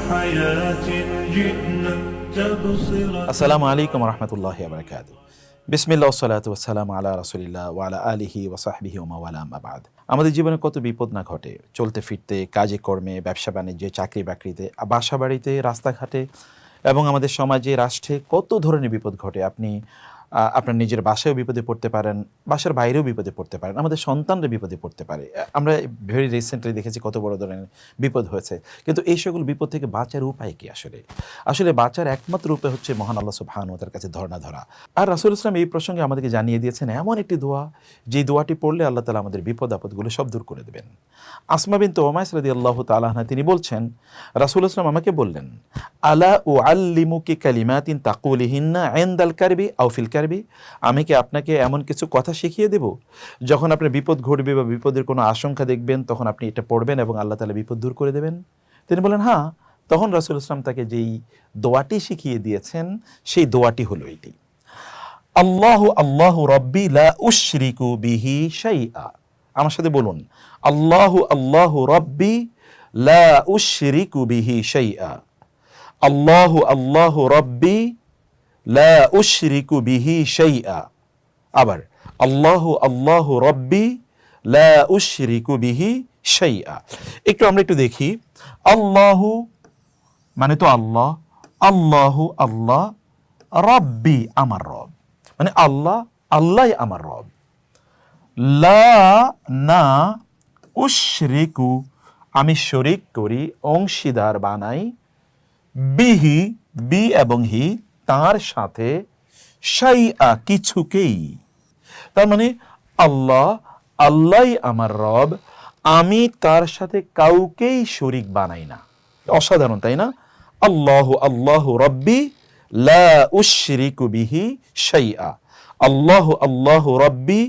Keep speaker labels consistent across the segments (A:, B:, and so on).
A: حياة جئنا تبصرة.
B: আসসালামু আলাইকুম ওয়া রাহমাতুল্লাহি ওয়া বারাকাতুহু। বিসমিল্লাহ ওয়াসসালাতু ওয়াসসালামু আলা রাসূলিল্লাহ ওয়া আলা আলিহি ওয়া সাহবিহি ওয়া মাওয়ালা, আম্মা বা'দ। আমাদের জীবনে কত বিপদ না ঘটে, চলতে ফিরতে, কাজে কর্মে, ব্যবসা বাণিজ্যে, চাকরি বাকরিতে, বাসা বাড়িতে, রাস্তাঘাটে এবং আমাদের সমাজে, রাষ্ট্রে কত ধরনের বিপদ ঘটে। আপনি আপনার নিজের বাসায়ও বিপদে পড়তে পারেন, বাসার বাইরেও বিপদে পড়তে পারেন, আমাদের সন্তানরা বিপদে পড়তে পারে। আমরা ভেরি রিসেন্টলি দেখেছি কত বড় ধরনের বিপদ হয়েছে। কিন্তু এই সকল বিপদ থেকে বাঁচার উপায় কি? আসলে বাঁচার একমাত্র উপায় হচ্ছে মহান আল্লাহ সুবহানাহু ওয়া তাআলার কাছে ধরনা ধরা। আর রাসূল ইসলাম এই প্রসঙ্গে আমাদেরকে জানিয়ে দিয়েছেন এমন একটি দোয়া, যে দোয়াটি পড়লে আল্লাহ তাআলা আমাদের বিপদ আপদগুলো সব দূর করে দেবেন। আসমা বিনত উমাইস রাদিয়াল্লাহু তাআলা আনহা তিনি বলছেন, রাসূল ইসলাম আমাকে বললেন, আলা উআল্লিমুকি কালিমাতিন তাকুলিহিন্না ইনদাল কারবি আও ফিল কারবি, আমি কি আপনাকে এমন কিছু কথা শিখিয়ে দেব, যখন আপনার বিপদ ঘটবে বা বিপদের কোনো আশঙ্কা দেখবেন, তখন আপনি এটা পড়বেন এবং আল্লাহ তাআলা বিপদ দূর করে দেবেন? তিনি বলেন হ্যাঁ। তখন রাসূল ইসলাম তাকে যেই দোয়াটি শিখিয়ে দিয়েছেন, সেই দোয়াটি হলো এটি, আল্লাহু আল্লাহু রাব্বি লা উশরিকু বিহি শাইআ। আমার সাথে বলুন, আল্লাহু আল্লাহু রাব্বি লা উশরিকু বিহি শাইআ। আল্লাহু আল্লাহু রাব্বি লা উশরিকু বিহি শাইআ। আবার আল্লাহু আল্লাহু রাব্বি লা উশরিকু বিহি শাইআ। আমরা একটু দেখি, আল্লাহু মানে তো আল্লাহ, আল্লাহু আল্লাহ, রাব্বি আমার রব, মানে আল্লাহ, আল্লাহই আমার রব। লা না উশরিকু আমি শরিক করি, অংশীদার বানাই, বিহি বি এবং হি তার সাথে, শাইআ কিছুকেই। তার মানে আল্লাহ, আল্লাহই আমার রব, আমি তার সাথে কাউকেই শরিক বানাই না। অসাধারণ, তাই না? আল্লাহু আল্লাহু রাব্বি লা উশরিকু বিহি শাইআ। আল্লাহু আল্লাহু রাব্বি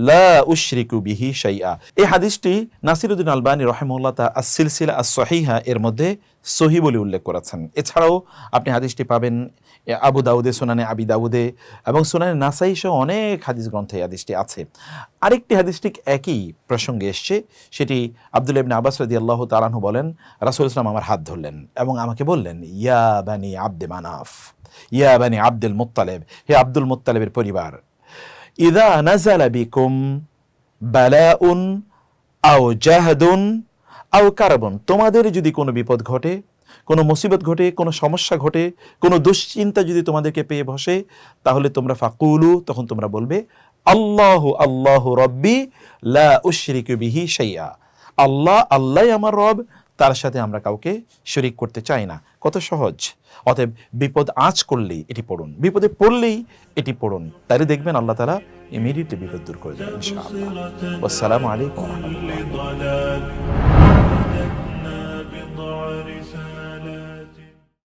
B: লা উশরিকু বিহি শাইআ। এই হাদিসটি নাসিরউদ্দিন আলবানী রাহিমাহুল্লাহ তাআলা আস-সিলসিলা আস-সহিহা এর মধ্যে সহিহ বলে উল্লেখ করেছেন। এছাড়াও আপনি হাদিসটি পাবেন আবু দাউদে, সুনানে আবি দাউদে এবং সুনানে নাসাই সহ অনেক হাদিস গ্রন্থে হাদিসটি আছে। আরেকটি হাদিস ঠিক একই প্রসঙ্গে এসছে, সেটি আব্দুল্লাহ ইবনে আব্বাস রাদিয়াল্লাহু তাআলা আনহু বলেন, রাসূল সাল্লাল্লাহু আলাইহি ওয়াসাল্লাম আমার হাত ধরলেন এবং আমাকে বললেন, ইয়া বানি আব্দে মানাফ, ইয়া বানি আব্দুল মুত্তালিব, হে আব্দুল মুত্তালিবের পরিবার, ইযা নাযালা বিকুম বালাউন আও জাহদুন আও কারবুন, তোমাদের যদি কোনো বিপদ ঘটে, কোনো মুসিবত ঘটে, কোনো সমস্যা ঘটে, কোনো দুশ্চিন্তা যদি তোমাদেরকে পেয়ে বসে, তাহলে তোমরা ফাকুলু, তখন তোমরা বলবে, আল্লাহু আল্লাহু রাব্বি লা উশরিকু বিহি শাইআ। আল্লাহ, আল্লাহই আমার রব, তার সাথে আমরা কাউকে শরীক করতে চাই না। কত সহজ! অতএব বিপদ আঁচ করলেই এটি পড়ুন, বিপদে পড়লেই এটি পড়ুন, তাহলে দেখবেন আল্লাহ তাআলা ইমিডিয়েটলি বিপদ দূর করে দেবেন ইনশাআল্লাহ। আসসালামু আলাইকুম ওয়া রাহমাতুল্লাহ।